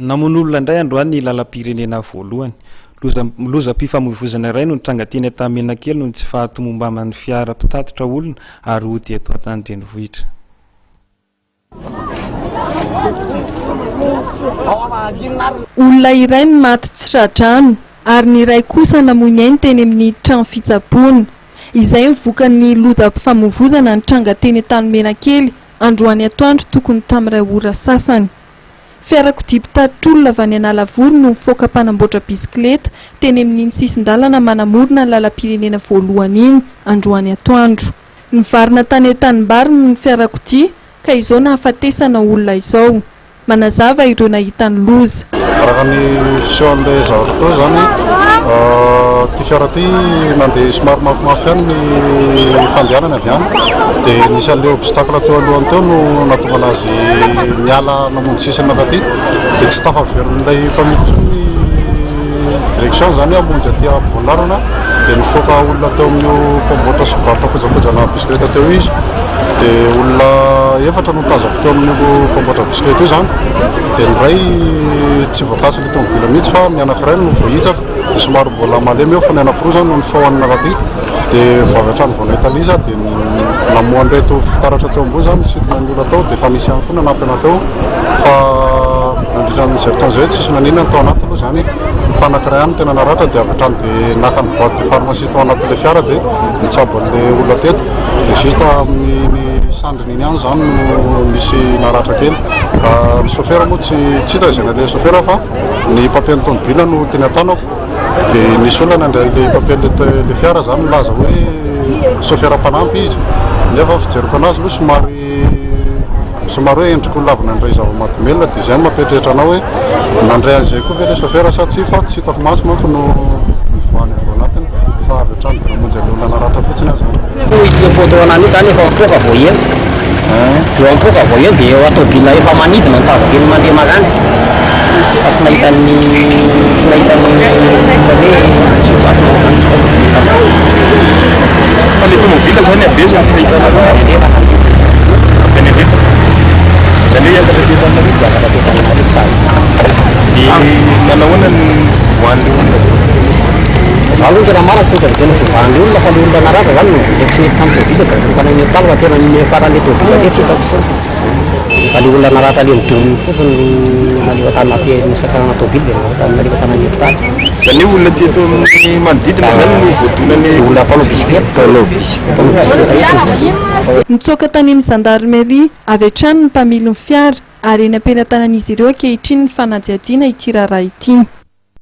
Namon'olona indray androany ny lalam-pirenena voalohany. Loza-pifamoivoizana iray no nitrangateny Antanmenakely no tsy fahatomombaman'ny fiara mpitatitra olona ary ody eto Antanindrenivohitra. Olona iray ny maty tsy radrano ary ny iray kosa namoy ainy teny amin'ny trano fitsaboana. Izay nivoakan'ny loza-pifamoivoizana nitrangateny Antanmenakely androany atoandro tokony tamin'iray ora sasany. Fiarakodia mpitatitra olona avy any Analavory no nifoaka mpanamboatra bisikileta teny amin'ny sisin-dalana manamorona ny lalam-pirenena voalohany iny androany atoandro. Nivarina tany an-tanimbary ny fiarakodia ka izao nahafatesana olona izao. Manazava ireo nahita ny loza. Raha ny fisehoan'ilay zavatra tao zany ty fiara ty nandeha somary mafimafy ihany ny fandehanany avy any dia nisy an'ilay obstacle teo alohany teo no nahatonga anazy niala namonjy sisiny raha ty dia tsy tafaverin'ilay mpamilotry ny direction zany amonjy aty ampovoanarana dia nifoaka olona teo amin'io mpamboatra sobrata kojakojana bisikileta teo izy dia olona efatra no tazako teo amin'io mpamboatra bisikileta io zany dia ny ray tsy voakasy ilay tomobila mihitsy fa ny anankiray no voahitsaka dia somary mbola malemy eo fa ny anankiroa zany no nifohanina raha ty dia vao avy hatrany vao nahita liza dia namohan'reto fitaratra teo ambony zany sitina ny olona tao dia efa misy ihany koa nanampy teo fa nandritra amin'izay fotoana izay tsisy nanina tao anaty aloha zany fa anankiray ihany tena naratra dia avy hatrany dia naka ny boîte de pharmacie tao anatin'ilay fiara dia nitsabo an'ilay olona teto dia justa amin'ny sandriny iny ihany zany no misy naratra kely. Ny chauffeur moa tsy hita izay n'ilay chauffeur fa ny papier-ny tomobila no teny an-tanako dia nisy olona nandray ilay papier-le fiara zany milaza hoe chauffeur mpanampy izy nefa fijeriko anazy aloha somary hoe endriko lavina nandray zava-mahadomelina dia izay mampieritreritra anao hoe nandray an'izay koa ve ilay chauffeur sa tsy fa tsy hitako masy manko no nivoahany avy ao anatiny fa avy hatrany dia namonjy ilay olona naratra fotsiny azy ilay foto anany zany efa mipoka vao eo dia mipoka vao eo dia automobile efa manidina ny tavakely mandeha mazany fa tsy nahitany asy mahakantsika fa ilay tomobila zany avesany fahitana Benedetto zany hoe Antananarivo dia nanahoana ny voan'ilay olona za aloha tena marina foka tena fivoahan'ilay olona fa ilay olona naratra zany no bitsaka sy nety tamin'ny tobila dia fokana taloka tena ny faran'ilay tobila dia tsy hitako so fa ilay olona naratra ilay midorony fotsiny naleva tany misaka tobila dia naleva tany efitatsy zany hoe olona tieto amin'ny manodidina zany no voadonany olona mpano bisikileta nitsoaka tany amin'ny gendarmerie avy hatrany ny mpamily ny fiara ary eny am-pelatanan'izy ireo ankehitriny ny fanajiadiana ity raharaha ity.